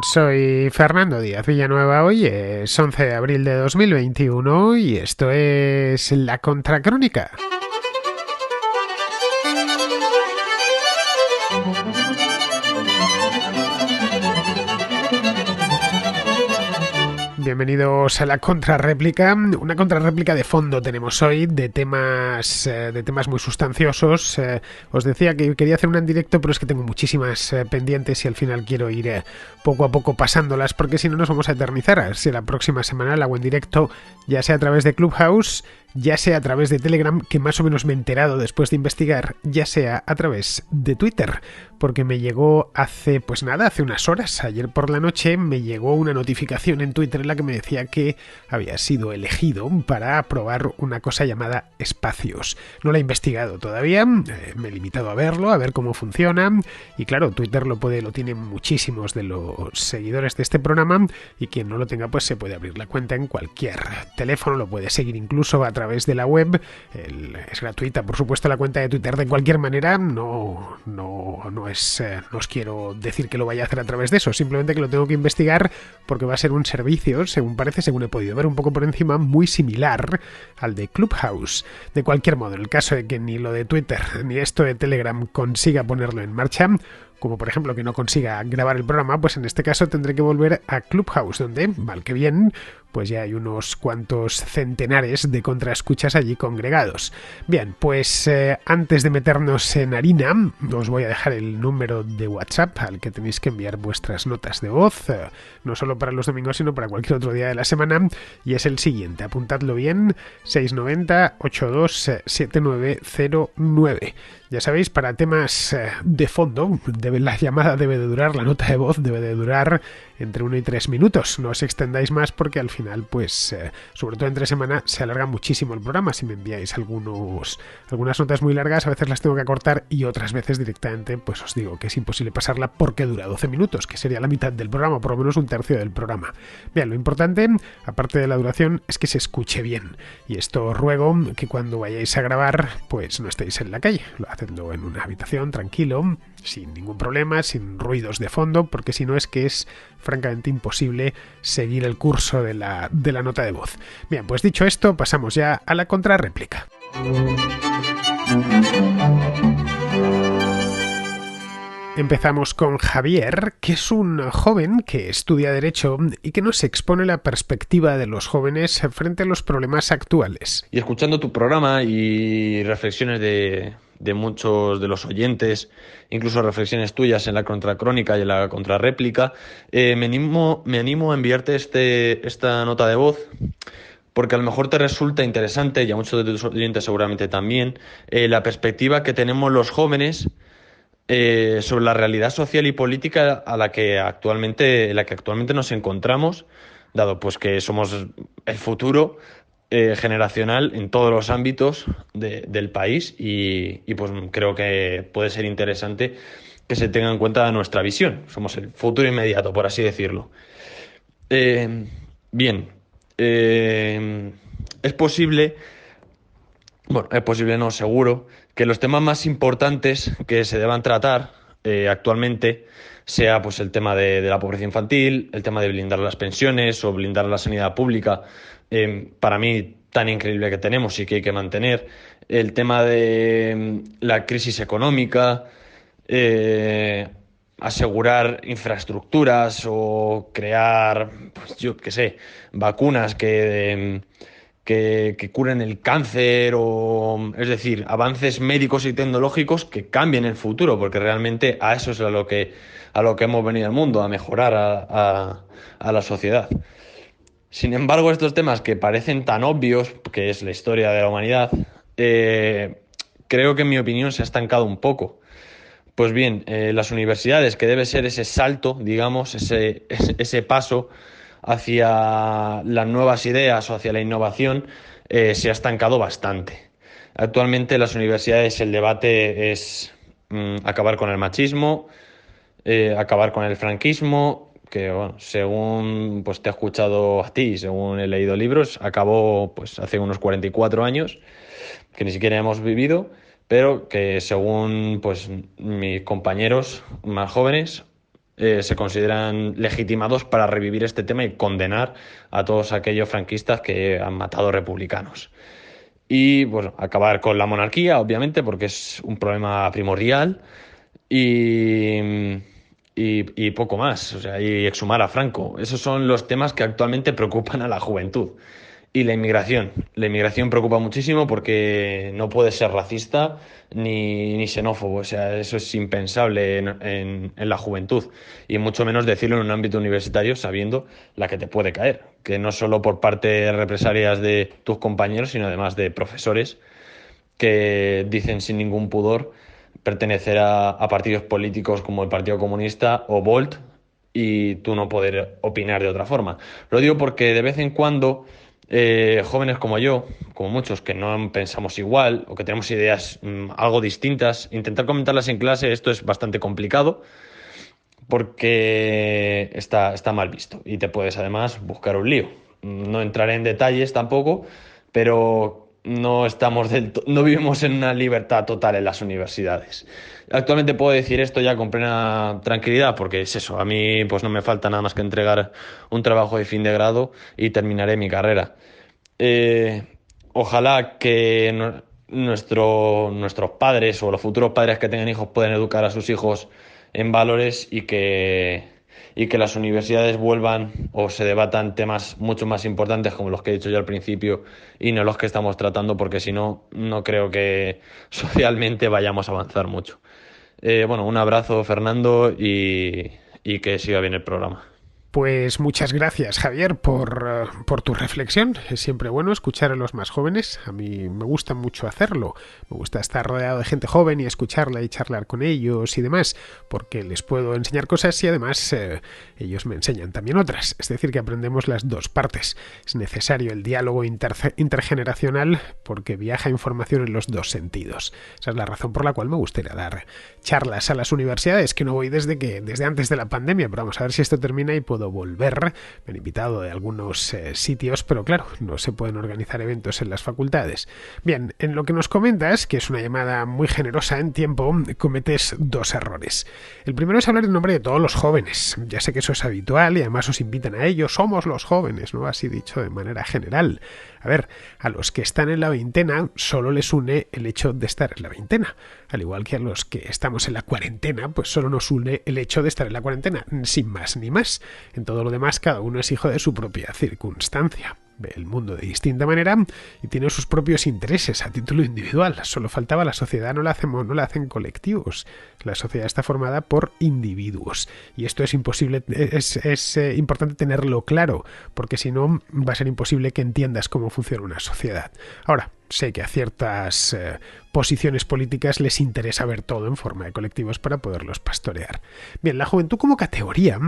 Soy Fernando Díaz Villanueva, hoy es 11 de abril de 2021 y esto es La Contracrónica. Bienvenidos a la contrarréplica. Una contrarréplica de fondo tenemos hoy de temas muy sustanciosos. Os decía que quería hacer una en directo, pero es que tengo muchísimas pendientes y al final quiero ir poco a poco pasándolas porque si no nos vamos a eternizar. Si la próxima semana la hago en directo, ya sea a través de Clubhouse, ya sea a través de Telegram, que más o menos me he enterado después de investigar, ya sea a través de Twitter, porque me llegó hace unas horas, ayer por la noche, me llegó una notificación en Twitter en la que me decía que había sido elegido para probar una cosa llamada Espacios. No la he investigado todavía, me he limitado a verlo, a ver cómo funciona, y claro, Twitter lo tienen muchísimos de los seguidores de este programa, y quien no lo tenga pues se puede abrir la cuenta en cualquier teléfono, lo puede seguir incluso a través de la web. Es gratuita, por supuesto, la cuenta de Twitter. De cualquier manera, no os quiero decir que lo vaya a hacer a través de eso, simplemente que lo tengo que investigar porque va a ser un servicio, según parece, según he podido ver un poco por encima, muy similar al de Clubhouse. De cualquier modo, en el caso de que ni lo de Twitter ni esto de Telegram consiga ponerlo en marcha, como por ejemplo que no consiga grabar el programa, pues en este caso tendré que volver a Clubhouse, donde, mal que bien, pues ya hay unos cuantos centenares de contraescuchas allí congregados. Bien, pues antes de meternos en harina, os voy a dejar el número de WhatsApp al que tenéis que enviar vuestras notas de voz, no solo para los domingos, sino para cualquier otro día de la semana, y es el siguiente, apuntadlo bien, 690 827909. Ya sabéis, para temas de fondo, la llamada debe de durar, la nota de voz debe de durar entre 1 y 3 minutos. No os extendáis más porque al final, pues, sobre todo entre semana, se alarga muchísimo el programa. Si me enviáis algunas notas muy largas, a veces las tengo que acortar y otras veces directamente, pues os digo que es imposible pasarla porque dura 12 minutos, que sería la mitad del programa, por lo menos un tercio del programa. Bien, lo importante, aparte de la duración, es que se escuche bien. Y esto os ruego que cuando vayáis a grabar, pues no estéis en la calle. Lo hacedlo en una habitación, tranquilo, sin ningún problema, sin ruidos de fondo, porque si no es que es francamente imposible seguir el curso de la nota de voz. Bien, pues dicho esto, pasamos ya a la contrarréplica. Empezamos con Javier, que es un joven que estudia Derecho y que nos expone la perspectiva de los jóvenes frente a los problemas actuales. Y escuchando tu programa y reflexiones de muchos de los oyentes, incluso reflexiones tuyas en la contracrónica y en la contrarréplica, me animo a enviarte esta nota de voz, porque a lo mejor te resulta interesante, y a muchos de tus oyentes seguramente también, la perspectiva que tenemos los jóvenes sobre la realidad social y política en la que actualmente nos encontramos, dado pues que somos el futuro generacional en todos los ámbitos del país y pues creo que puede ser interesante que se tenga en cuenta nuestra visión. Somos el futuro inmediato, por así decirlo. Eh, bien, es posible, bueno, es posible, no, seguro, que los temas más importantes que se deban tratar actualmente sea pues el tema de la pobreza infantil, el tema de blindar las pensiones o blindar la sanidad pública, para mí tan increíble que tenemos y que hay que mantener, el tema de la crisis económica, eh, asegurar infraestructuras o crear, pues yo qué sé, vacunas que curen el cáncer o, es decir, avances médicos y tecnológicos que cambien el futuro, porque realmente a eso es a lo que hemos venido al mundo, a mejorar a la sociedad. Sin embargo, estos temas que parecen tan obvios, que es la historia de la humanidad, creo que en mi opinión se ha estancado un poco. Pues bien, las universidades, que debe ser ese salto, digamos, ese paso hacia las nuevas ideas o hacia la innovación, se ha estancado bastante. Actualmente en las universidades el debate es acabar con el machismo, acabar con el franquismo, que bueno, según pues te he escuchado a ti, según he leído libros, acabó pues hace unos 44 años, que ni siquiera hemos vivido, pero que según pues mis compañeros más jóvenes, se consideran legitimados para revivir este tema y condenar a todos aquellos franquistas que han matado republicanos. Y bueno, acabar con la monarquía, obviamente, porque es un problema primordial, y, y poco más, o sea, y exhumar a Franco. Esos son los temas que actualmente preocupan a la juventud. Y la inmigración. La inmigración preocupa muchísimo porque no puede ser racista ni xenófobo. O sea, eso es impensable en la juventud. Y mucho menos decirlo en un ámbito universitario sabiendo la que te puede caer. Que no solo por parte de represalias de tus compañeros, sino además de profesores que dicen sin ningún pudor pertenecer a partidos políticos como el Partido Comunista o Volt y tú no poder opinar de otra forma. Lo digo porque de vez en cuando jóvenes como yo, como muchos que no pensamos igual o que tenemos ideas algo distintas, intentar comentarlas en clase, esto es bastante complicado porque está mal visto y te puedes además buscar un lío. No entraré en detalles tampoco, pero no vivimos en una libertad total en las universidades. Actualmente puedo decir esto ya con plena tranquilidad porque es eso, a mí pues no me falta nada más que entregar un trabajo de fin de grado y terminaré mi carrera. Eh, Ojalá que nuestros padres o los futuros padres que tengan hijos puedan educar a sus hijos en valores y que las universidades vuelvan o se debatan temas mucho más importantes como los que he dicho yo al principio y no los que estamos tratando porque si no, no creo que socialmente vayamos a avanzar mucho. Bueno, un abrazo, Fernando, y que siga bien el programa. Pues muchas gracias, Javier, por tu reflexión. Es siempre bueno escuchar a los más jóvenes. A mí me gusta mucho hacerlo. Me gusta estar rodeado de gente joven y escucharla y charlar con ellos y demás, porque les puedo enseñar cosas y además ellos me enseñan también otras. Es decir, que aprendemos las dos partes. Es necesario el diálogo intergeneracional porque viaja información en los dos sentidos. Esa es la razón por la cual me gustaría dar charlas a las universidades, que no voy desde antes de la pandemia, pero vamos a ver si esto termina y puedo volver. Me han invitado de algunos sitios, pero claro, no se pueden organizar eventos en las facultades. Bien, en lo que nos comentas, que es una llamada muy generosa en tiempo, cometes dos errores. El primero es hablar en nombre de todos los jóvenes. Ya sé que eso es habitual y además os invitan a ello. Somos los jóvenes, ¿no? Así dicho de manera general. A ver, a los que están en la veintena solo les une el hecho de estar en la veintena. Al igual que a los que estamos en la cuarentena, pues solo nos une el hecho de estar en la cuarentena, sin más ni más. En todo lo demás, cada uno es hijo de su propia circunstancia. Ve el mundo de distinta manera y tiene sus propios intereses a título individual. Solo faltaba, la sociedad no la hacen colectivos. La sociedad está formada por individuos. Y esto es imposible, es importante tenerlo claro, porque si no va a ser imposible que entiendas cómo funciona una sociedad. Ahora, sé que a ciertas posiciones políticas les interesa ver todo en forma de colectivos para poderlos pastorear. Bien, la juventud como categoría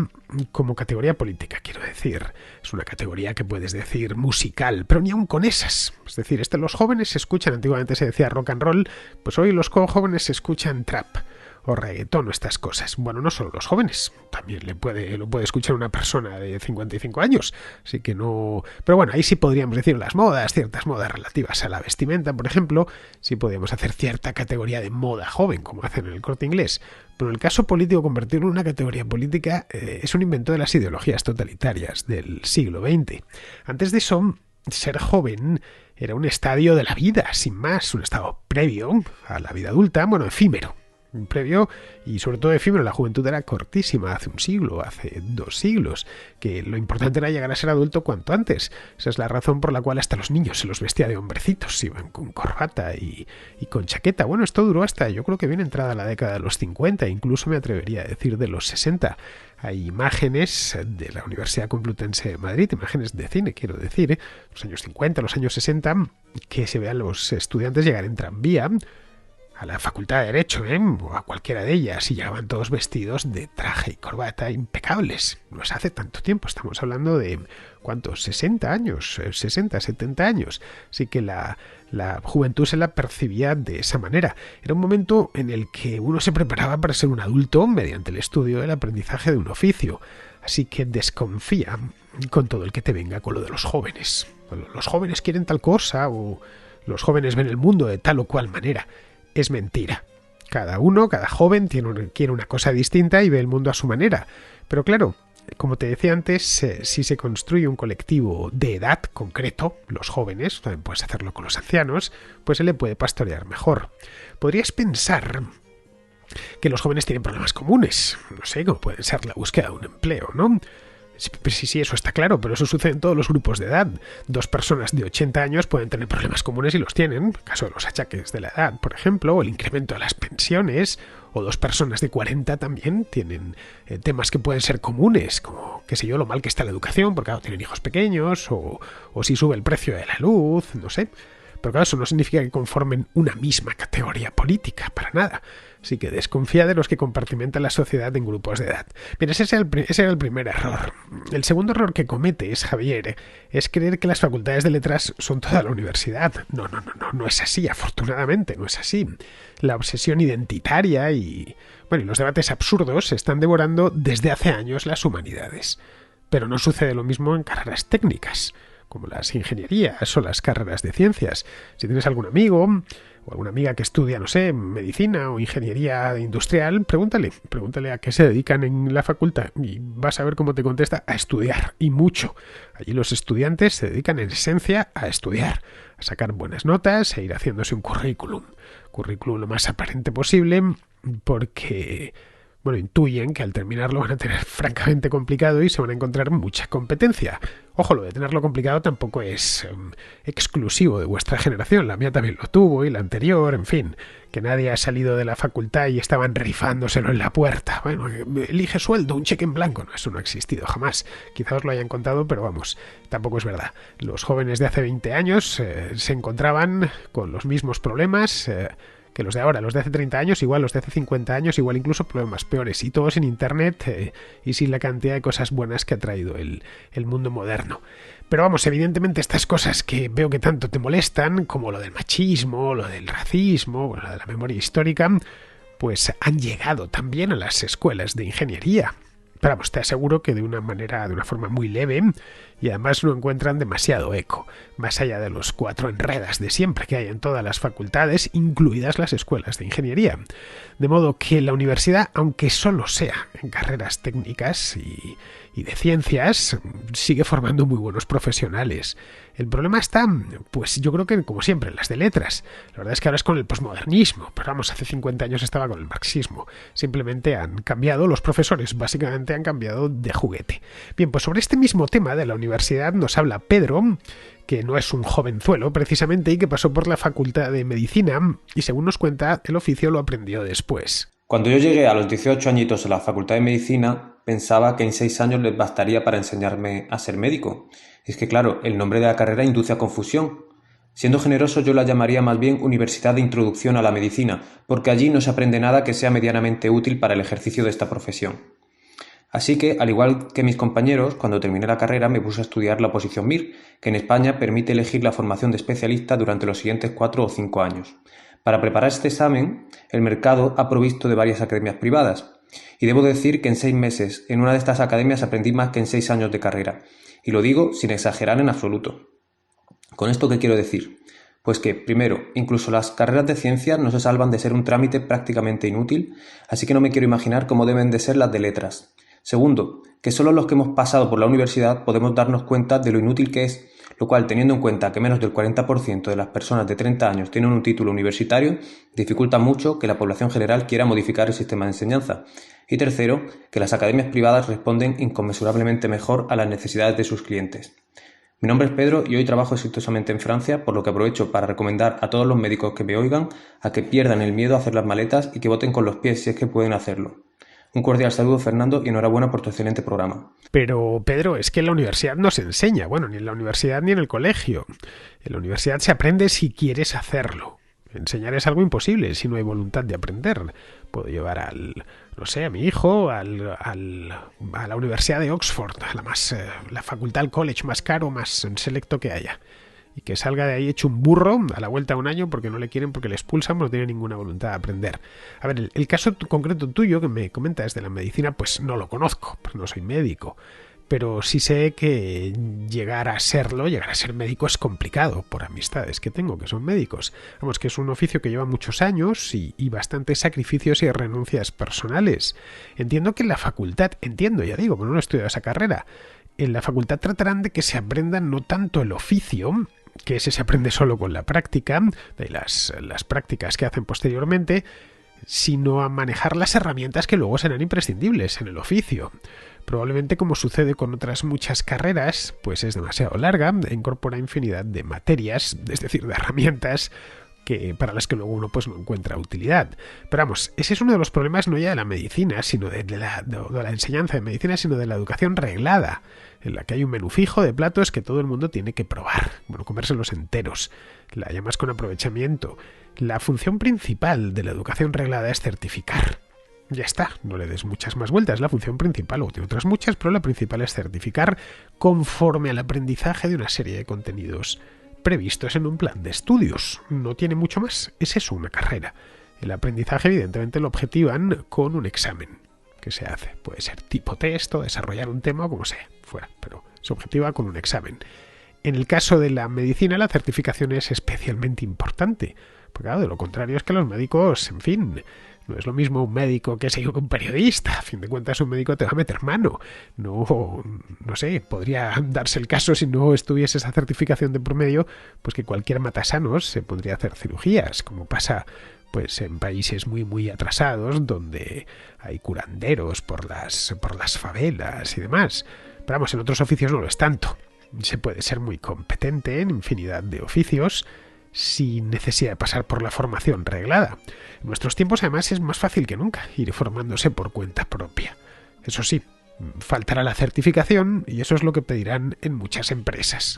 política, quiero decir, es una categoría que puedes decir musical, pero ni aun con esas. Es decir, los jóvenes escuchan, antiguamente se decía rock and roll, pues hoy los jóvenes escuchan trap o reggaetón o estas cosas. Bueno, no solo los jóvenes, también lo puede escuchar una persona de 55 años, así que no... Pero bueno, ahí sí podríamos decir las modas, ciertas modas relativas a la vestimenta, por ejemplo, sí podríamos hacer cierta categoría de moda joven, como hacen en el Corte Inglés. Pero en el caso político, convertirlo en una categoría política es un invento de las ideologías totalitarias del siglo XX. Antes de eso, ser joven era un estadio de la vida, sin más, un estado previo a la vida adulta, bueno, efímero. Previo y sobre todo efímero. La juventud era cortísima, hace un siglo, hace 2 siglos, que lo importante era llegar a ser adulto cuanto antes. Esa es la razón por la cual hasta los niños se los vestía de hombrecitos, iban con corbata y con chaqueta. Bueno, esto duró hasta, yo creo que bien entrada la década de los 50, incluso me atrevería a decir de los 60. Hay imágenes de la Universidad Complutense de Madrid, imágenes de cine, quiero decir, los años 50, los años 60, que se vean los estudiantes llegar en tranvía a la Facultad de Derecho, o a cualquiera de ellas, y llegaban todos vestidos de traje y corbata impecables. No es hace tanto tiempo, estamos hablando de, ¿cuántos? 60 años, 60, 70 años. Así que la juventud se la percibía de esa manera. Era un momento en el que uno se preparaba para ser un adulto mediante el estudio del aprendizaje de un oficio. Así que desconfía con todo el que te venga con lo de los jóvenes. Los jóvenes quieren tal cosa, o los jóvenes ven el mundo de tal o cual manera. Es mentira. Cada joven quiere una cosa distinta y ve el mundo a su manera. Pero claro, como te decía antes, si se construye un colectivo de edad concreto, los jóvenes, también puedes hacerlo con los ancianos, pues se le puede pastorear mejor. Podrías pensar que los jóvenes tienen problemas comunes, no sé, como puede ser la búsqueda de un empleo, ¿no? Sí, eso está claro, pero eso sucede en todos los grupos de edad. 2 personas de 80 años pueden tener problemas comunes y los tienen, en el caso de los achaques de la edad, por ejemplo, o el incremento de las pensiones, o 2 personas de 40 también tienen temas que pueden ser comunes, como, qué sé yo, lo mal que está la educación, porque claro, tienen hijos pequeños, o si sube el precio de la luz, no sé. Pero claro, eso no significa que conformen una misma categoría política, para nada. Así que desconfía de los que compartimentan la sociedad en grupos de edad. Bien, ese era el primer error. El segundo error que cometes, Javier, es creer que las facultades de letras son toda la universidad. No es así, afortunadamente, no es así. La obsesión identitaria y los debates absurdos se están devorando desde hace años las humanidades. Pero no sucede lo mismo en carreras técnicas, como las ingenierías o las carreras de ciencias. Si tienes algún amigo o alguna amiga que estudia, no sé, medicina o ingeniería industrial, pregúntale a qué se dedican en la facultad y vas a ver cómo te contesta: a estudiar, y mucho. Allí los estudiantes se dedican en esencia a estudiar, a sacar buenas notas e ir haciéndose un currículum lo más aparente posible, porque intuyen que al terminarlo van a tener francamente complicado y se van a encontrar mucha competencia. Ojo, lo de tenerlo complicado tampoco es exclusivo de vuestra generación. La mía también lo tuvo, y la anterior, en fin. Que nadie ha salido de la facultad y estaban rifándoselo en la puerta. Bueno, elige sueldo, un cheque en blanco. No, eso no ha existido jamás. Quizá os lo hayan contado, pero vamos, tampoco es verdad. Los jóvenes de hace 20 años se encontraban con los mismos problemas que los de ahora, los de hace 30 años, igual los de hace 50 años, igual incluso problemas peores, y todos en internet y sin la cantidad de cosas buenas que ha traído el mundo moderno. Pero vamos, evidentemente estas cosas que veo que tanto te molestan, como lo del machismo, lo del racismo, lo de la memoria histórica, pues han llegado también a las escuelas de ingeniería. Pero vamos, te aseguro que de una forma muy leve, y además no encuentran demasiado eco, más allá de los 4 enredas de siempre que hay en todas las facultades, incluidas las escuelas de ingeniería. De modo que la universidad, aunque solo sea en carreras técnicas y de ciencias, sigue formando muy buenos profesionales. El problema está, pues yo creo que como siempre, en las de letras. La verdad es que ahora es con el posmodernismo, pero vamos, hace 50 años estaba con el marxismo. Simplemente han cambiado, los profesores básicamente han cambiado de juguete. Bien, pues sobre este mismo tema de la universidad nos habla Pedro, que no es un jovenzuelo precisamente y que pasó por la Facultad de Medicina y, según nos cuenta, el oficio lo aprendió después. Cuando yo llegué a los 18 añitos a la Facultad de Medicina, pensaba que en 6 años les bastaría para enseñarme a ser médico. Y es que claro, el nombre de la carrera induce a confusión. Siendo generoso, yo la llamaría más bien Universidad de Introducción a la Medicina, porque allí no se aprende nada que sea medianamente útil para el ejercicio de esta profesión. Así que, al igual que mis compañeros, cuando terminé la carrera me puse a estudiar la oposición MIR, que en España permite elegir la formación de especialista durante los siguientes 4 o 5 años. Para preparar este examen, el mercado ha provisto de varias academias privadas, y debo decir que en 6 meses en una de estas academias aprendí más que en 6 años de carrera, y lo digo sin exagerar en absoluto. ¿Con esto qué quiero decir? Pues que, primero, incluso las carreras de ciencias no se salvan de ser un trámite prácticamente inútil, así que no me quiero imaginar cómo deben de ser las de letras. Segundo, que solo los que hemos pasado por la universidad podemos darnos cuenta de lo inútil que es, lo cual, teniendo en cuenta que menos del 40% de las personas de 30 años tienen un título universitario, dificulta mucho que la población general quiera modificar el sistema de enseñanza. Y tercero, que las academias privadas responden inconmensurablemente mejor a las necesidades de sus clientes. Mi nombre es Pedro y hoy trabajo exitosamente en Francia, por lo que aprovecho para recomendar a todos los médicos que me oigan a que pierdan el miedo a hacer las maletas y que voten con los pies si es que pueden hacerlo. Un cordial saludo, Fernando, y enhorabuena por tu excelente programa. Pero, Pedro, es que en la universidad no se enseña, ni en la universidad ni en el colegio. En la universidad se aprende si quieres hacerlo. Enseñar es algo imposible si no hay voluntad de aprender. Puedo llevar a mi hijo a la Universidad de Oxford, la facultad, el college más caro, más selecto que haya. Y que salga de ahí hecho un burro a la vuelta de un año porque no le quieren, porque le expulsan, no tiene ninguna voluntad de aprender. A ver, el caso concreto tuyo que me comentas de la medicina, pues no lo conozco, pues no soy médico. pero sí sé que llegar a ser médico es complicado por amistades que tengo, que son médicos. Vamos, que es un oficio que lleva muchos años y bastantes sacrificios y renuncias personales. Entiendo que en la facultad, ya digo, porque no he estudiado esa carrera, en la facultad tratarán de que se aprenda no tanto el oficio, que ese se aprende solo con la práctica, de las prácticas que hacen posteriormente, sino a manejar las herramientas que luego serán imprescindibles en el oficio. Probablemente, como sucede con otras muchas carreras, pues es demasiado larga e incorpora infinidad de materias, es decir, de herramientas para las que luego uno pues no encuentra utilidad. Pero vamos, ese es uno de los problemas no ya de la medicina, sino de la enseñanza de medicina, sino de la educación reglada, en la que hay un menú fijo de platos que todo el mundo tiene que probar, bueno, comérselos enteros, la llamas con aprovechamiento. La función principal de la educación reglada es certificar. Ya está, no le des muchas más vueltas, la función principal, o tiene otras muchas, pero la principal es certificar conforme al aprendizaje de una serie de contenidos previstos en un plan de estudios. No tiene mucho más, es eso, una carrera. El aprendizaje evidentemente lo objetivan con un examen que se hace. Puede ser tipo test o desarrollar un tema o como sea, fuera, pero se objetiva con un examen. En el caso de la medicina, la certificación es especialmente importante, porque claro, de lo contrario es que los médicos, en fin, no es lo mismo un médico que un periodista. A fin de cuentas, un médico te va a meter mano. No sé, podría darse el caso, si no estuviese esa certificación de por medio, pues que cualquier matasanos se podría hacer cirugías, como pasa pues en países muy muy atrasados, donde hay curanderos por las favelas y demás. Pero vamos, en otros oficios no lo es tanto. Se puede ser muy competente en infinidad de oficios sin necesidad de pasar por la formación reglada. En nuestros tiempos, además, es más fácil que nunca ir formándose por cuenta propia. Eso sí, faltará la certificación y eso es lo que pedirán en muchas empresas.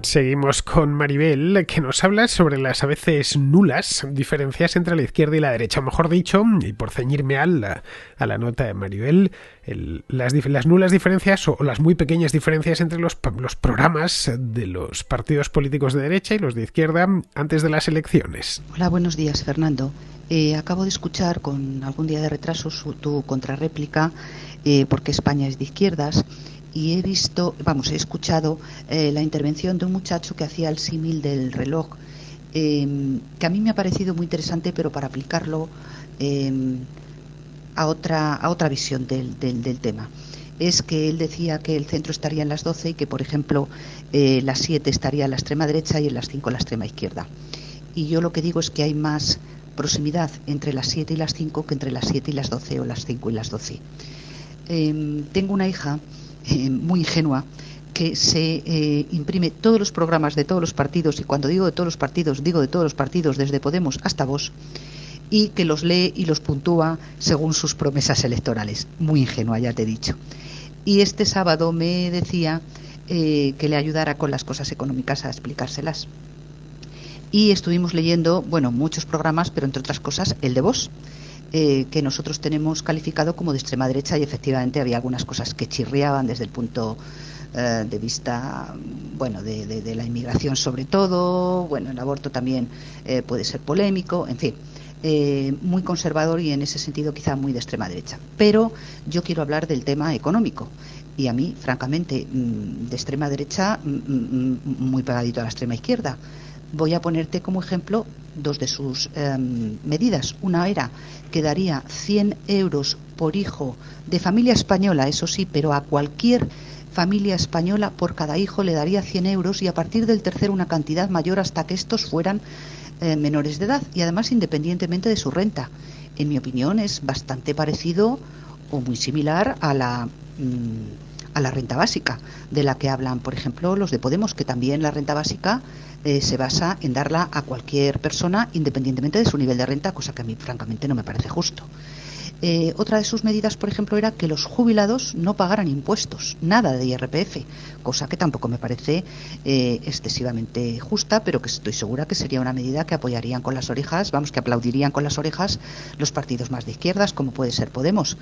Seguimos con Maribel, que nos habla sobre las a veces nulas diferencias entre la izquierda y la derecha. Mejor dicho, y por ceñirme a la nota de Maribel, las nulas diferencias o las muy pequeñas diferencias entre los programas de los partidos políticos de derecha y los de izquierda antes de las elecciones. Hola, buenos días, Fernando. Acabo de escuchar con algún día de retraso tu contrarréplica, porque España es de izquierdas. Y he escuchado la intervención de un muchacho que hacía el símil del reloj, que a mí me ha parecido muy interesante, pero para aplicarlo a otra visión del tema. Es que él decía que el centro estaría en las 12 y que, por ejemplo, las 7 estaría en la extrema derecha y en las 5 en la extrema izquierda. Y yo lo que digo es que hay más proximidad entre las 7 y las 5 que entre las 7 y las 12 o las 5 y las 12. Tengo una hija muy ingenua que se imprime todos los programas de todos los partidos, y cuando digo de todos los partidos, digo de todos los partidos, desde Podemos hasta Vox, y que los lee y los puntúa según sus promesas electorales. Muy ingenua, ya te he dicho. Y este sábado me decía que le ayudara con las cosas económicas a explicárselas. Y estuvimos leyendo, muchos programas, pero entre otras cosas el de Vox, que nosotros tenemos calificado como de extrema derecha, y efectivamente había algunas cosas que chirriaban desde el punto de vista de la inmigración, sobre todo. El aborto también puede ser polémico, en fin, muy conservador y en ese sentido quizá muy de extrema derecha. Pero yo quiero hablar del tema económico, y a mí, francamente, de extrema derecha muy pegadito a la extrema izquierda. Voy a ponerte como ejemplo dos de sus medidas. Una era que daría 100 euros por hijo de familia española, eso sí, pero a cualquier familia española por cada hijo le daría 100 euros, y a partir del tercero una cantidad mayor hasta que estos fueran menores de edad, y además independientemente de su renta. En mi opinión es bastante parecido o muy similar a la renta básica, de la que hablan, por ejemplo, los de Podemos, que también la renta básica se basa en darla a cualquier persona independientemente de su nivel de renta, cosa que a mí francamente no me parece justo. Otra de sus medidas, por ejemplo, era que los jubilados no pagaran impuestos, nada de IRPF, cosa que tampoco me parece excesivamente justa, pero que estoy segura que sería una medida que apoyarían con las orejas, que aplaudirían con las orejas los partidos más de izquierdas, como puede ser Podemos.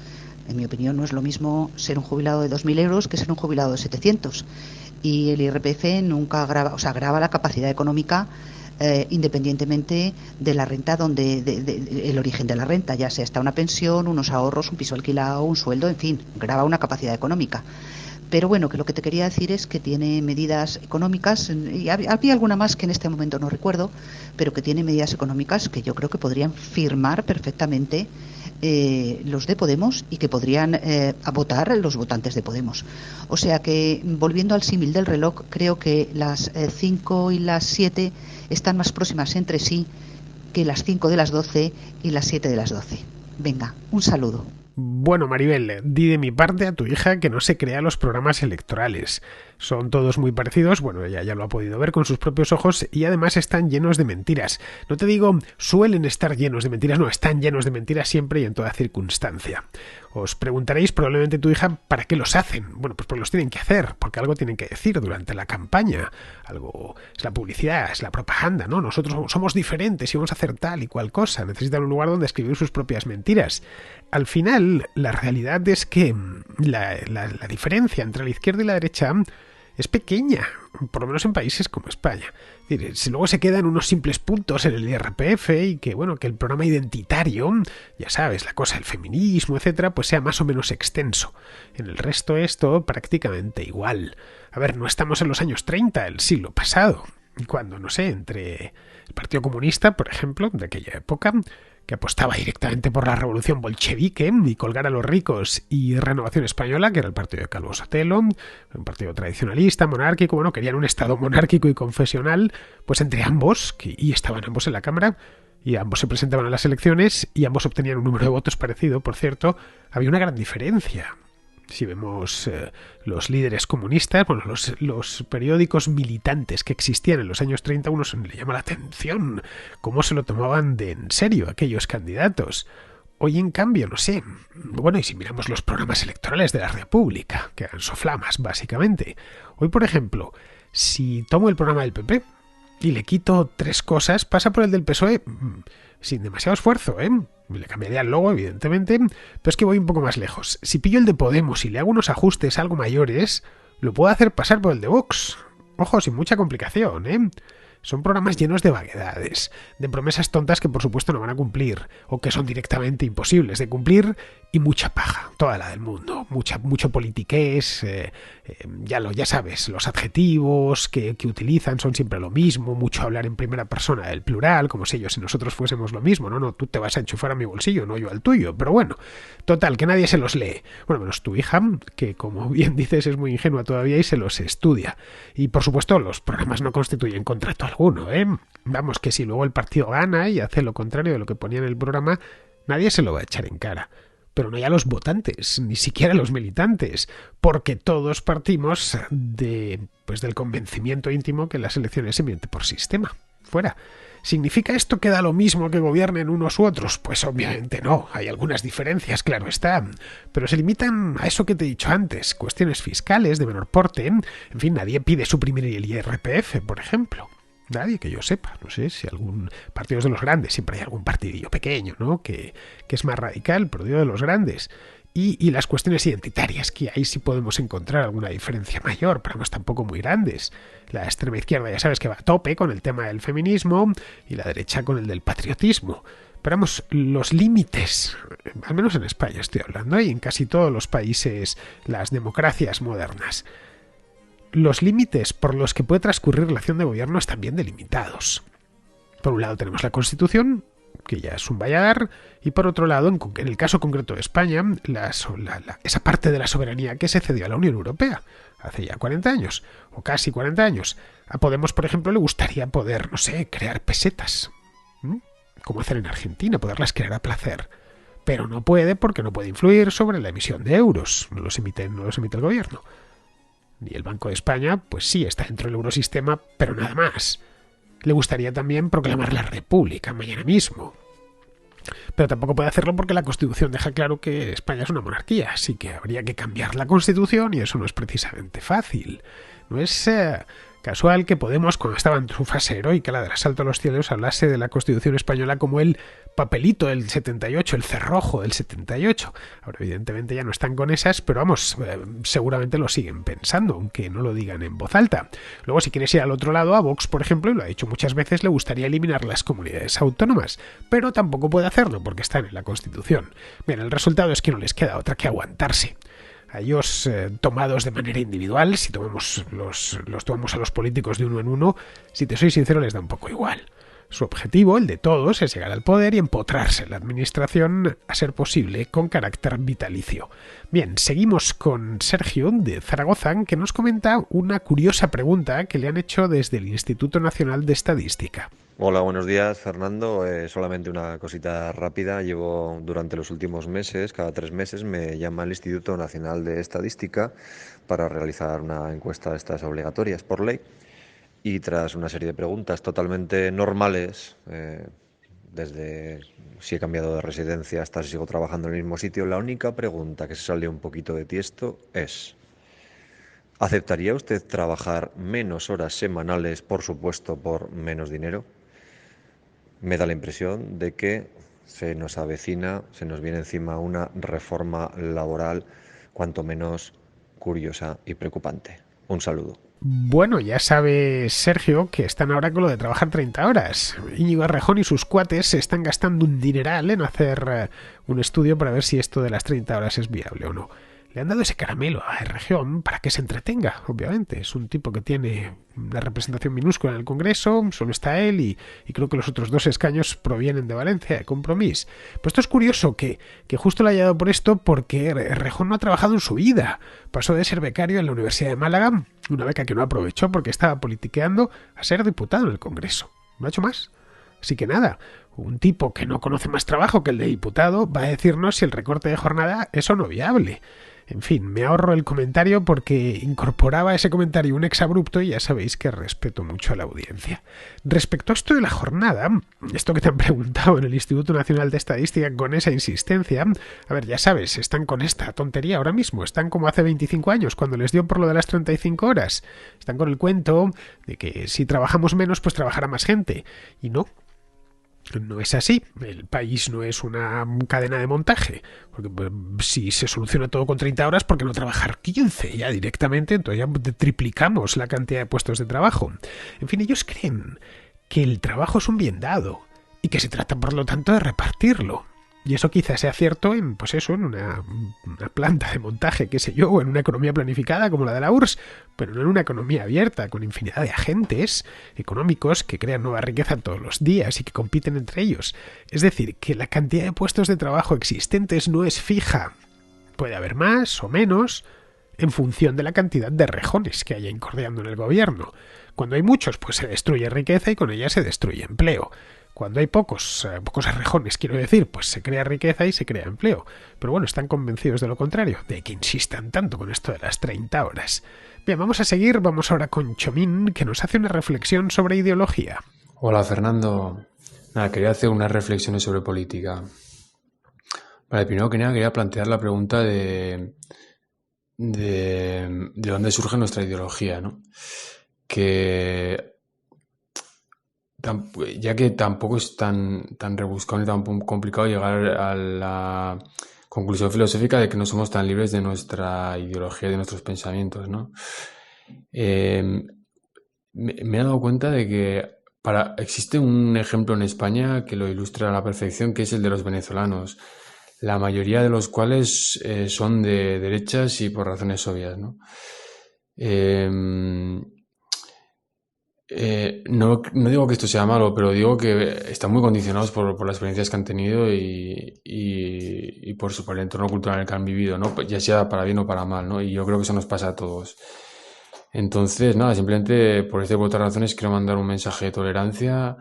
En mi opinión, no es lo mismo ser un jubilado de 2.000 euros que ser un jubilado de 700. Y el IRPF nunca grava la capacidad económica independientemente de la renta, el origen de la renta, ya sea está una pensión, unos ahorros, un piso alquilado, un sueldo, en fin, grava una capacidad económica. Pero bueno, que lo que te quería decir es que tiene medidas económicas, y había alguna más que en este momento no recuerdo, pero que tiene medidas económicas que yo creo que podrían firmar perfectamente los de Podemos y que podrían votar los votantes de Podemos. O sea que, volviendo al símil del reloj, creo que las 5 y las 7 están más próximas entre sí que las 5 de las 12 y las 7 de las 12. Venga, un saludo. Bueno, Maribel, di de mi parte a tu hija que no se crea los programas electorales. Son todos muy parecidos, bueno, ella ya lo ha podido ver con sus propios ojos y además están llenos de mentiras. No te digo suelen estar llenos de mentiras, no, están llenos de mentiras siempre y en toda circunstancia. Os preguntaréis probablemente tu hija ¿para qué los hacen? Bueno, pues porque los tienen que hacer, porque algo tienen que decir durante la campaña. Algo es la publicidad, es la propaganda, ¿no? Nosotros somos diferentes y vamos a hacer tal y cual cosa. Necesitan un lugar donde escribir sus propias mentiras. Al final, la realidad es que la diferencia entre la izquierda y la derecha es pequeña, por lo menos en países como España. Es decir, si luego se quedan unos simples puntos en el IRPF y que, bueno, que el programa identitario, ya sabes, la cosa del feminismo, etcétera, pues sea más o menos extenso. En el resto es todo prácticamente igual. A ver, no estamos en los años 30, el siglo pasado, cuando, no sé, entre el Partido Comunista, por ejemplo, de aquella época, que apostaba directamente por la revolución bolchevique y colgar a los ricos, y Renovación Española, que era el partido de Calvo Sotelo, un partido tradicionalista, monárquico, bueno, querían un estado monárquico y confesional, pues entre ambos, y estaban ambos en la Cámara, y ambos se presentaban a las elecciones, y ambos obtenían un número de votos parecido, por cierto, había una gran diferencia. Si vemos los líderes comunistas, bueno, los periódicos militantes que existían en los años 30, uno le llama la atención cómo se lo tomaban de en serio aquellos candidatos. Hoy, en cambio, no sé. Bueno, y si miramos los programas electorales de la República, que eran soflamas, básicamente. Hoy, por ejemplo, si tomo el programa del PP y le quito 3 cosas, pasa por el del PSOE sin demasiado esfuerzo, ¿eh? Le cambiaría el logo, evidentemente, pero es que voy un poco más lejos. Si pillo el de Podemos y le hago unos ajustes algo mayores, lo puedo hacer pasar por el de Vox. Ojo, sin mucha complicación, ¿eh? Son programas llenos de vaguedades, de promesas tontas que por supuesto no van a cumplir, o que son directamente imposibles de cumplir, y mucha paja, toda la del mundo, mucho politiqués, ya sabes, los adjetivos que utilizan son siempre lo mismo, mucho hablar en primera persona del plural, como si ellos y nosotros fuésemos lo mismo, no, tú te vas a enchufar a mi bolsillo, no yo al tuyo, pero bueno, total, que nadie se los lee, bueno, menos tu hija, que como bien dices es muy ingenua todavía y se los estudia, y por supuesto los programas no constituyen contrato alguno, vamos, que si luego el partido gana y hace lo contrario de lo que ponía en el programa, nadie se lo va a echar en cara. Pero no ya los votantes, ni siquiera los militantes, porque todos partimos del convencimiento íntimo que las elecciones se mienten por sistema. Fuera. ¿Significa esto que da lo mismo que gobiernen unos u otros? Pues obviamente no, hay algunas diferencias, claro está, pero se limitan a eso que te he dicho antes, cuestiones fiscales de menor porte, en fin, nadie pide suprimir el IRPF, por ejemplo. Nadie que yo sepa, no sé si algún partido de los grandes, siempre hay algún partidillo pequeño, ¿no? Que es más radical, pero digo de los grandes. Y las cuestiones identitarias, que ahí sí podemos encontrar alguna diferencia mayor, pero no es tampoco muy grandes. La extrema izquierda ya sabes que va a tope con el tema del feminismo y la derecha con el del patriotismo. Pero vamos, los límites, al menos en España estoy hablando, y en casi todos los países, las democracias modernas, los límites por los que puede transcurrir la acción de gobierno están bien delimitados. Por un lado tenemos la Constitución, que ya es un valladar, y por otro lado, en el caso concreto de España, esa parte de la soberanía que se cedió a la Unión Europea hace ya 40 años, o casi 40 años. A Podemos, por ejemplo, le gustaría poder, no sé, crear pesetas, como hacer en Argentina, poderlas crear a placer. Pero no puede porque no puede influir sobre la emisión de euros, no los emite el gobierno. Y el Banco de España, pues sí, está dentro del eurosistema, pero nada más. Le gustaría también proclamar la República mañana mismo. Pero tampoco puede hacerlo porque la Constitución deja claro que España es una monarquía, así que habría que cambiar la Constitución y eso no es precisamente fácil. No es Casual que Podemos, cuando estaba en su fase heroica, la del asalto a los cielos, hablase de la Constitución española como el papelito del 78, el cerrojo del 78. Ahora, evidentemente, ya no están con esas, pero vamos, seguramente lo siguen pensando, aunque no lo digan en voz alta. Luego, si quieres ir al otro lado, a Vox, por ejemplo, y lo ha dicho muchas veces, le gustaría eliminar las comunidades autónomas, pero tampoco puede hacerlo porque están en la Constitución. Bien, el resultado es que no les queda otra que aguantarse. A ellos, tomados de manera individual, si tomamos los tomamos a los políticos de uno en uno, si te soy sincero, les da un poco igual. Su objetivo, el de todos, es llegar al poder y empotrarse en la administración, a ser posible, con carácter vitalicio. Bien, seguimos con Sergio de Zaragoza, que nos comenta una curiosa pregunta que le han hecho desde el Instituto Nacional de Estadística. Hola, buenos días, Fernando. Solamente una cosita rápida. Llevo durante los últimos meses, cada 3 meses, me llama el Instituto Nacional de Estadística para realizar una encuesta de estas obligatorias por ley. Y tras una serie de preguntas totalmente normales, desde si he cambiado de residencia hasta si sigo trabajando en el mismo sitio, la única pregunta que se sale un poquito de tiesto es: ¿aceptaría usted trabajar menos horas semanales, por supuesto, por menos dinero? Me da la impresión de que se nos avecina, se nos viene encima una reforma laboral cuanto menos curiosa y preocupante. Un saludo. Bueno, ya sabe Sergio que están ahora con lo de trabajar 30 horas. Íñigo Errejón y sus cuates se están gastando un dineral en hacer un estudio para ver si esto de las 30 horas es viable o no. Le han dado ese caramelo a Errejón para que se entretenga, obviamente. Es un tipo que tiene una representación minúscula en el Congreso, solo está él y creo que los otros 2 escaños provienen de Valencia, de Compromís. Pues esto es curioso que justo le haya dado por esto, porque Errejón no ha trabajado en su vida. Pasó de ser becario en la Universidad de Málaga, una beca que no aprovechó porque estaba politiqueando, a ser diputado en el Congreso. No ha hecho más. Así que nada, un tipo que no conoce más trabajo que el de diputado va a decirnos si el recorte de jornada es o no viable. En fin, me ahorro el comentario porque incorporaba a ese comentario un exabrupto y ya sabéis que respeto mucho a la audiencia. Respecto a esto de la jornada, esto que te han preguntado en el Instituto Nacional de Estadística con esa insistencia, a ver, ya sabes, están con esta tontería ahora mismo, están como hace 25 años cuando les dio por lo de las 35 horas. Están con el cuento de que si trabajamos menos, pues trabajará más gente. Y no. No es así, el país no es una cadena de montaje, porque si se soluciona todo con 30 horas, ¿por qué no trabajar 15 ya directamente? Entonces ya triplicamos la cantidad de puestos de trabajo. En fin, ellos creen que el trabajo es un bien dado y que se trata por lo tanto de repartirlo. Y eso quizás sea cierto en, pues eso, en una planta de montaje, qué sé yo, o en una economía planificada como la de la URSS, pero no en una economía abierta, con infinidad de agentes económicos que crean nueva riqueza todos los días y que compiten entre ellos. Es decir, que la cantidad de puestos de trabajo existentes no es fija. Puede haber más o menos en función de la cantidad de rejones que haya incordiando en el gobierno. Cuando hay muchos, pues se destruye riqueza y con ella se destruye empleo. Cuando hay pocos rejones, quiero decir, pues se crea riqueza y se crea empleo. Pero bueno, están convencidos de lo contrario, de que insistan tanto con esto de las 30 horas. Bien, vamos a seguir, vamos ahora con Chomín, que nos hace una reflexión sobre ideología. Hola, Fernando. Nada, quería hacer unas reflexiones sobre política. Vale, primero que nada quería plantear la pregunta de dónde surge nuestra ideología, ¿no? Ya que tampoco es tan rebuscado ni tan complicado llegar a la conclusión filosófica de que no somos tan libres de nuestra ideología y de nuestros pensamientos, ¿no? Me he dado cuenta de que existe un ejemplo en España que lo ilustra a la perfección, que es el de los venezolanos, la mayoría de los cuales son de derechas y por razones obvias, ¿no? No digo que esto sea malo, pero digo que están muy condicionados por las experiencias que han tenido y por el entorno cultural en el que han vivido, ¿no? Ya sea para bien o para mal, ¿no? Y yo creo que eso nos pasa a todos. Entonces, nada, simplemente por estas y por otras razones quiero mandar un mensaje de tolerancia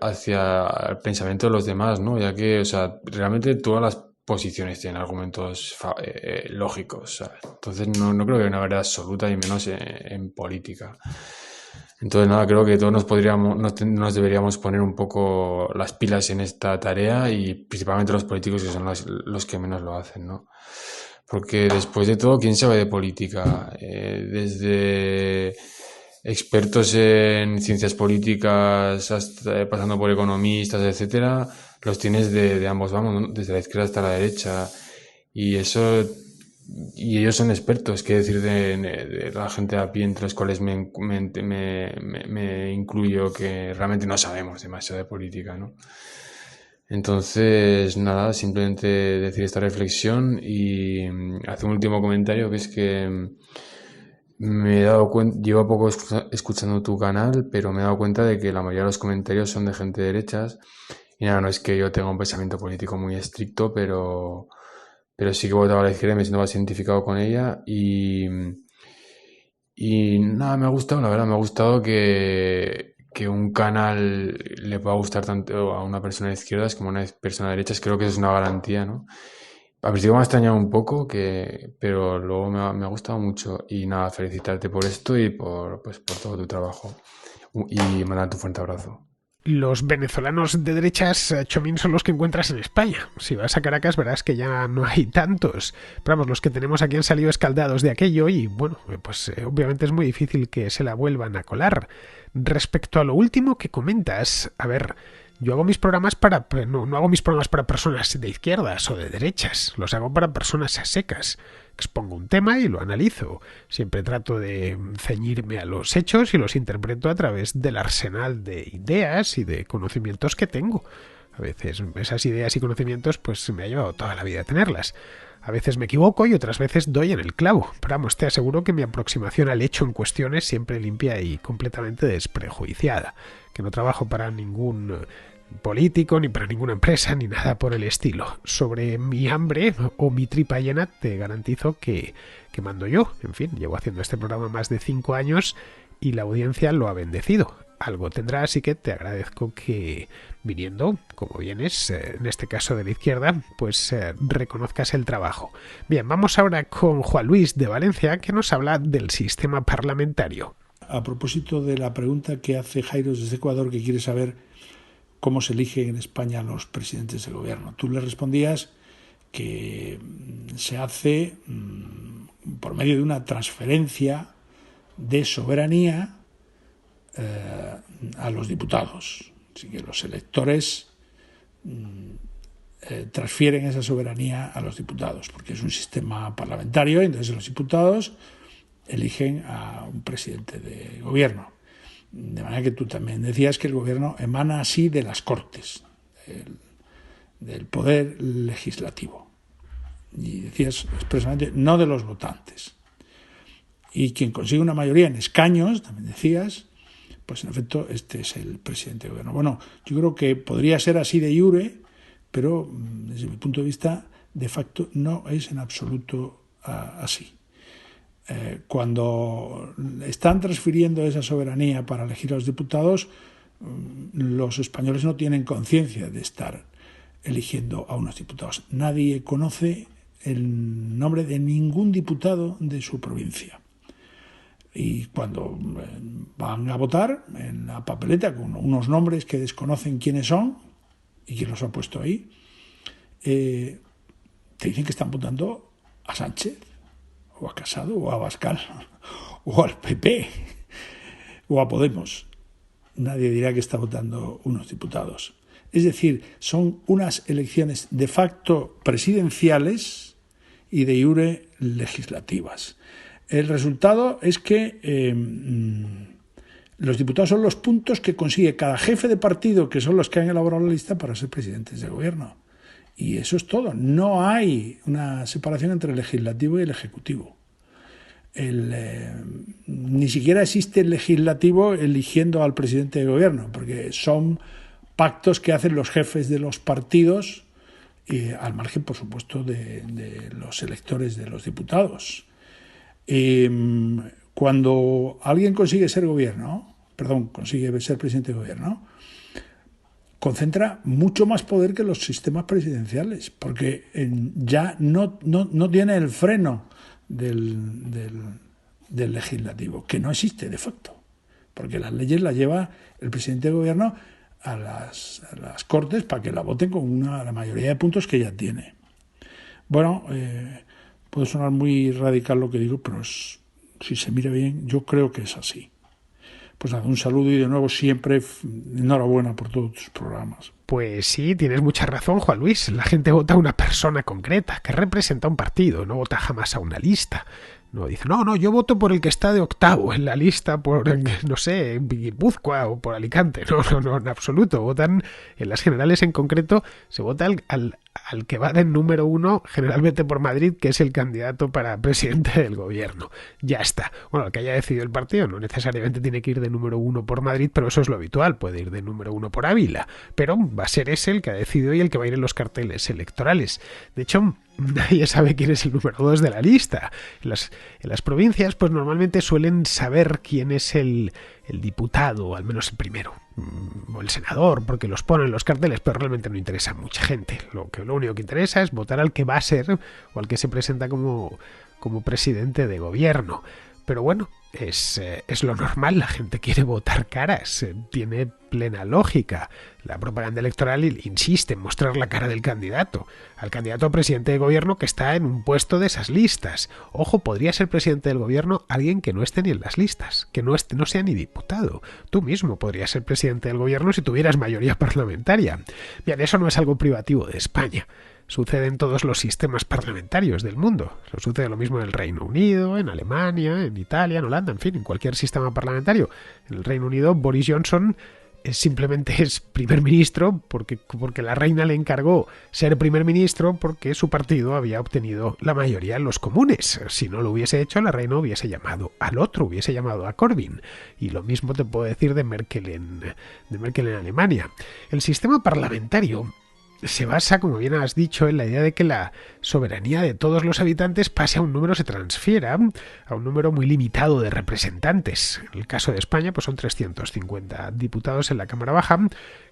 hacia el pensamiento de los demás, ¿no? Ya que, o sea, realmente todas las posiciones tienen argumentos lógicos, ¿sabes? Entonces no creo que haya una verdad absoluta y menos en política. Entonces nada, creo que todos nos deberíamos poner un poco las pilas en esta tarea y principalmente los políticos que son los que menos lo hacen, ¿no? Porque después de todo, ¿quién sabe de política? Desde expertos en ciencias políticas, hasta, pasando por economistas, etcétera, los tienes de ambos, vamos, ¿no? Desde la izquierda hasta la derecha. Y eso, y ellos son expertos, qué decir de la gente a pie, entre los cuales me incluyo, que realmente no sabemos demasiado de política, ¿no? Entonces, nada, simplemente decir esta reflexión y hacer un último comentario, que es que me he dado cuenta, llevo poco escuchando tu canal, pero me he dado cuenta de que la mayoría de los comentarios son de gente de derechas. Y nada, no es que yo tenga un pensamiento político muy estricto, pero sí que he votado a la izquierda y me siento más identificado con ella. Y nada, me ha gustado, la verdad, me ha gustado que un canal le pueda gustar tanto a una persona de izquierdas como a una persona de derechas. Creo que eso es una garantía, ¿no? Al principio me ha extrañado un poco, pero luego me ha gustado mucho. Y nada, felicitarte por esto y pues, por todo tu trabajo. Y mandarte un fuerte abrazo. Los venezolanos de derechas, Chomín, son los que encuentras en España. Si vas a Caracas verás que ya no hay tantos. Pero vamos, los que tenemos aquí han salido escaldados de aquello y bueno, pues obviamente es muy difícil que se la vuelvan a colar. Respecto a lo último que comentas, a ver, yo hago mis programas no hago mis programas para personas de izquierdas o de derechas, los hago para personas a secas. Expongo un tema y lo analizo. Siempre trato de ceñirme a los hechos y los interpreto a través del arsenal de ideas y de conocimientos que tengo. A veces esas ideas y conocimientos pues me ha llevado toda la vida tenerlas. A veces me equivoco y otras veces doy en el clavo. Pero vamos, te aseguro que mi aproximación al hecho en cuestión es siempre limpia y completamente desprejuiciada. Que no trabajo para ningún político, ni para ninguna empresa, ni nada por el estilo. Sobre mi hambre o mi tripa llena, te garantizo que mando yo. En fin, llevo haciendo este programa más de 5 años y la audiencia lo ha bendecido. Algo tendrá, así que te agradezco que, viniendo, como vienes, en este caso de la izquierda, pues reconozcas el trabajo. Bien, vamos ahora con Juan Luis de Valencia, que nos habla del sistema parlamentario. A propósito de la pregunta que hace Jairo desde Ecuador, que quiere saber cómo se eligen en España los presidentes del gobierno. Tú le respondías que se hace por medio de una transferencia de soberanía a los diputados. Así que los electores transfieren esa soberanía a los diputados, porque es un sistema parlamentario, entonces los diputados eligen a un presidente de gobierno. De manera que tú también decías que el gobierno emana así de las Cortes, del poder legislativo. Y decías expresamente, no de los votantes. Y quien consigue una mayoría en escaños, también decías, pues en efecto este es el presidente de gobierno. Bueno, yo creo que podría ser así de iure, pero desde mi punto de vista, de facto no es en absoluto así. Cuando están transfiriendo esa soberanía para elegir a los diputados, los españoles no tienen conciencia de estar eligiendo a unos diputados. Nadie conoce el nombre de ningún diputado de su provincia. Y cuando van a votar en la papeleta con unos nombres que desconocen quiénes son y quién los ha puesto ahí, te dicen que están votando a Sánchez, o a Casado, o a Abascal, o al PP, o a Podemos. Nadie dirá que está votando unos diputados. Es decir, son unas elecciones de facto presidenciales y de iure legislativas. El resultado es que los diputados son los puntos que consigue cada jefe de partido, que son los que han elaborado la lista para ser presidentes del gobierno. Y eso es todo. No hay una separación entre el legislativo y el ejecutivo. Ni siquiera existe el legislativo eligiendo al presidente de gobierno, porque son pactos que hacen los jefes de los partidos, al margen, por supuesto, de los electores de los diputados. Cuando alguien consigue ser presidente de gobierno, concentra mucho más poder que los sistemas presidenciales, porque ya no tiene el freno del legislativo, que no existe de facto, porque las leyes las lleva el presidente de gobierno a las Cortes para que la voten con la mayoría de puntos que ya tiene. Bueno, Puede sonar muy radical lo que digo, pero si se mira bien, yo creo que es así. Pues nada, un saludo y de nuevo siempre enhorabuena por todos tus programas. Pues sí, tienes mucha razón, Juan Luis. La gente vota a una persona concreta que representa un partido, no vota jamás a una lista. No dice, no, yo voto por el que está de octavo en la lista, por, no sé, en Guipúzcoa o por Alicante. No, en absoluto. Votan, en las generales en concreto, se vota al que va de número 1, generalmente por Madrid, que es el candidato para presidente del gobierno. Ya está. Bueno, el que haya decidido el partido no necesariamente tiene que ir de número 1 por Madrid, pero eso es lo habitual. Puede ir de número 1 por Ávila. Pero va a ser ese el que ha decidido y el que va a ir en los carteles electorales. De hecho, nadie sabe quién es el número 2 de la lista. En las provincias, pues normalmente suelen saber quién es el diputado, o al menos el primero, o el senador, porque los ponen en los carteles, pero realmente no interesa a mucha gente. Lo único que interesa es votar al que va a ser, o al que se presenta como presidente de gobierno. Pero bueno, es lo normal, la gente quiere votar caras, tiene plena lógica. La propaganda electoral insiste en mostrar la cara del candidato, al candidato a presidente de gobierno que está en un puesto de esas listas. Ojo, podría ser presidente del gobierno alguien que no esté ni en las listas, que no sea ni diputado. Tú mismo podrías ser presidente del gobierno si tuvieras mayoría parlamentaria. Bien, eso no es algo privativo de España. Sucede en todos los sistemas parlamentarios del mundo. Sucede lo mismo en el Reino Unido, en Alemania, en Italia, en Holanda, en fin, en cualquier sistema parlamentario. En el Reino Unido, Boris Johnson simplemente es primer ministro porque la reina le encargó ser primer ministro porque su partido había obtenido la mayoría en los comunes. Si no lo hubiese hecho, la reina hubiese llamado al otro, hubiese llamado a Corbyn. Y lo mismo te puedo decir de Merkel en Alemania. El sistema parlamentario se basa, como bien has dicho, en la idea de que la soberanía de todos los habitantes pase a un número, se transfiera a un número muy limitado de representantes. En el caso de España, pues son 350 diputados en la Cámara Baja,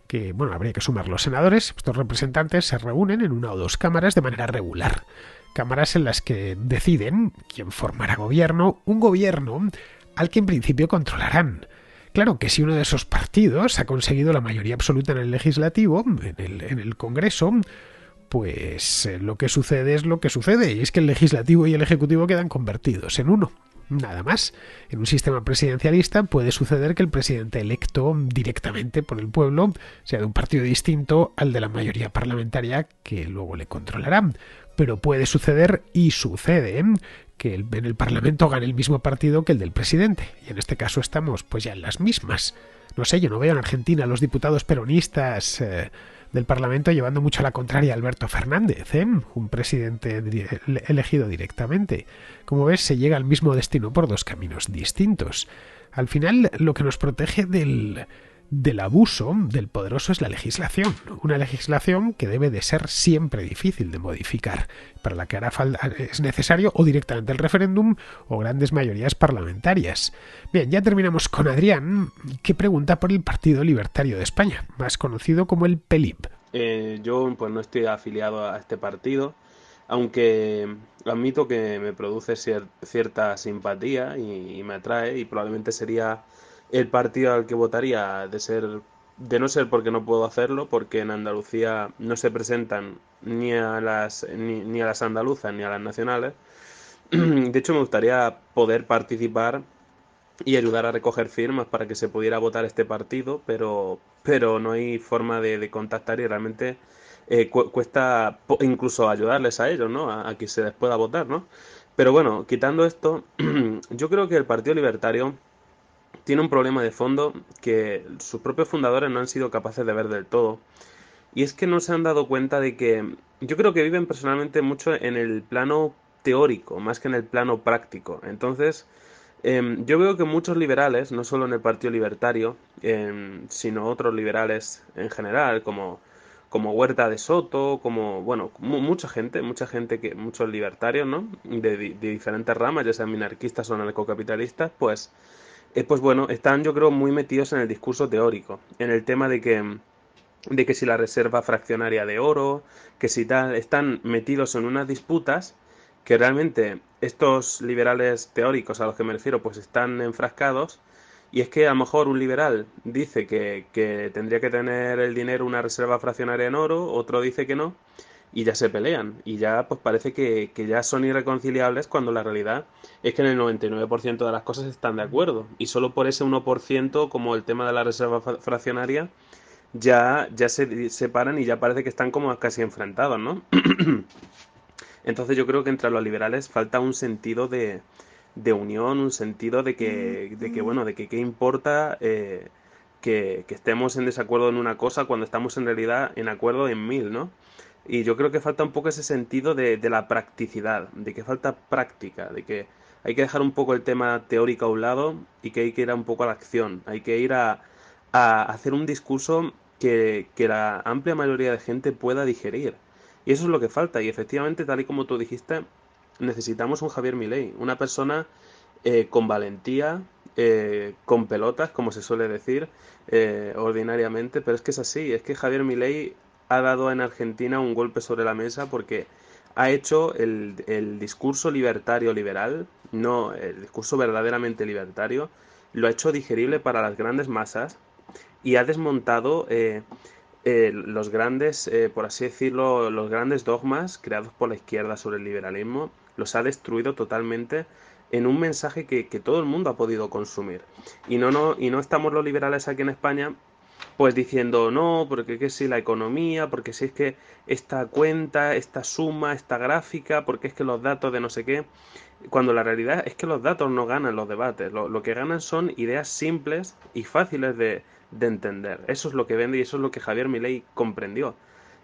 que, bueno, habría que sumar los senadores. Estos representantes se reúnen en una o dos cámaras de manera regular. Cámaras en las que deciden quién formará gobierno, un gobierno al que en principio controlarán. Claro que si uno de esos partidos ha conseguido la mayoría absoluta en el legislativo, en el Congreso, pues lo que sucede es lo que sucede, y es que el legislativo y el ejecutivo quedan convertidos en uno. Nada más. En un sistema presidencialista puede suceder que el presidente electo directamente por el pueblo sea de un partido distinto al de la mayoría parlamentaria que luego le controlará. Pero puede suceder, y sucede, que en el Parlamento gane el mismo partido que el del presidente. Y en este caso estamos pues ya en las mismas. No sé, yo no veo en Argentina a los diputados peronistas del Parlamento llevando mucho a la contraria a Alberto Fernández, un presidente elegido directamente. Como ves, se llega al mismo destino por dos caminos distintos. Al final, lo que nos protege del abuso del poderoso es la legislación. Una legislación que debe de ser siempre difícil de modificar, para la que hará falta, es necesario o directamente el referéndum o grandes mayorías parlamentarias. Bien, ya terminamos con Adrián, que pregunta por el Partido Libertario de España, más conocido como el PELIP. Yo pues no estoy afiliado a este partido, aunque admito que me produce cierta simpatía y me atrae, y probablemente sería el partido al que votaría de no ser porque no puedo hacerlo, porque en Andalucía no se presentan ni a las andaluzas ni a las nacionales. De hecho, me gustaría poder participar y ayudar a recoger firmas para que se pudiera votar este partido, pero no hay forma de contactar, y realmente cuesta incluso ayudarles a ellos, ¿no? A que se les pueda votar, ¿no? Pero bueno, quitando esto, yo creo que el Partido Libertario tiene un problema de fondo que sus propios fundadores no han sido capaces de ver del todo. Y es que no se han dado cuenta de que yo creo que viven personalmente mucho en el plano teórico, más que en el plano práctico. Entonces, yo veo que muchos liberales, no solo en el Partido Libertario, sino otros liberales en general, como Huerta de Soto, como, bueno, mucha gente, muchos libertarios, ¿no? De diferentes ramas, ya sean minarquistas o anarcocapitalistas, pues bueno, están yo creo muy metidos en el discurso teórico, en el tema de que si la reserva fraccionaria de oro, que si tal, están metidos en unas disputas que realmente estos liberales teóricos a los que me refiero pues están enfrascados, y es que a lo mejor un liberal dice que tendría que tener el dinero una reserva fraccionaria en oro, otro dice que no, y ya se pelean. Y ya pues parece que ya son irreconciliables cuando la realidad es que en el 99% de las cosas están de acuerdo. Y solo por ese 1%, como el tema de la reserva fraccionaria, ya se separan y ya parece que están como casi enfrentados, ¿no? Entonces yo creo que entre los liberales falta un sentido de unión, un sentido bueno, de que qué importa que estemos en desacuerdo en una cosa cuando estamos en realidad en acuerdo en mil, ¿no? Y yo creo que falta un poco ese sentido de la practicidad, de que falta práctica, de que hay que dejar un poco el tema teórico a un lado y que hay que ir un poco a la acción, hay que ir a hacer un discurso que la amplia mayoría de gente pueda digerir. Y eso es lo que falta. Y efectivamente, tal y como tú dijiste, necesitamos un Javier Milei, una persona con valentía, con pelotas, como se suele decir ordinariamente, pero es que es así, es que Javier Milei ha dado en Argentina un golpe sobre la mesa porque ha hecho el discurso libertario liberal, no el discurso verdaderamente libertario, lo ha hecho digerible para las grandes masas y ha desmontado los grandes, por así decirlo, los grandes dogmas creados por la izquierda sobre el liberalismo, los ha destruido totalmente en un mensaje que todo el mundo ha podido consumir. Y no estamos los liberales aquí en España pues diciendo no, porque que si la economía, porque si es que esta cuenta, esta suma, esta gráfica, porque es que los datos de no sé qué, cuando la realidad es que los datos no ganan los debates, lo que ganan son ideas simples y fáciles de entender. Eso es lo que vende y eso es lo que Javier Milei comprendió.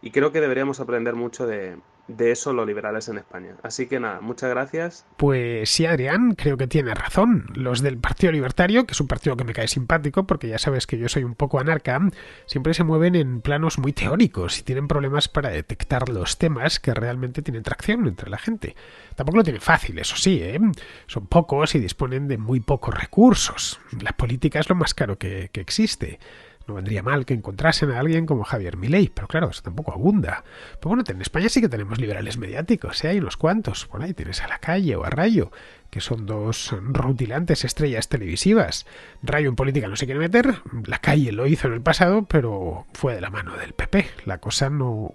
Y creo que deberíamos aprender mucho de eso los liberales en España. Así que nada, muchas gracias. Pues sí, Adrián, creo que tiene razón. Los del Partido Libertario, que es un partido que me cae simpático, porque ya sabes que yo soy un poco anarca, siempre se mueven en planos muy teóricos y tienen problemas para detectar los temas que realmente tienen tracción entre la gente. Tampoco lo tienen fácil, eso sí, ¿eh? Son pocos y disponen de muy pocos recursos. La política es lo más caro que existe. No vendría mal que encontrasen a alguien como Javier Milei, pero claro, eso tampoco abunda. Pero bueno, en España sí que tenemos liberales mediáticos, ¿eh? Hay unos cuantos. Por ahí tienes a La Calle o a Rayo, que son dos rutilantes estrellas televisivas. Rayo en política no se quiere meter, La Calle lo hizo en el pasado, pero fue de la mano del PP. La cosa no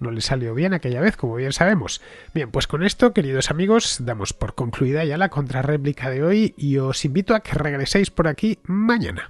le salió bien aquella vez, como bien sabemos. Bien, pues con esto, queridos amigos, damos por concluida ya la contrarréplica de hoy y os invito a que regreséis por aquí mañana.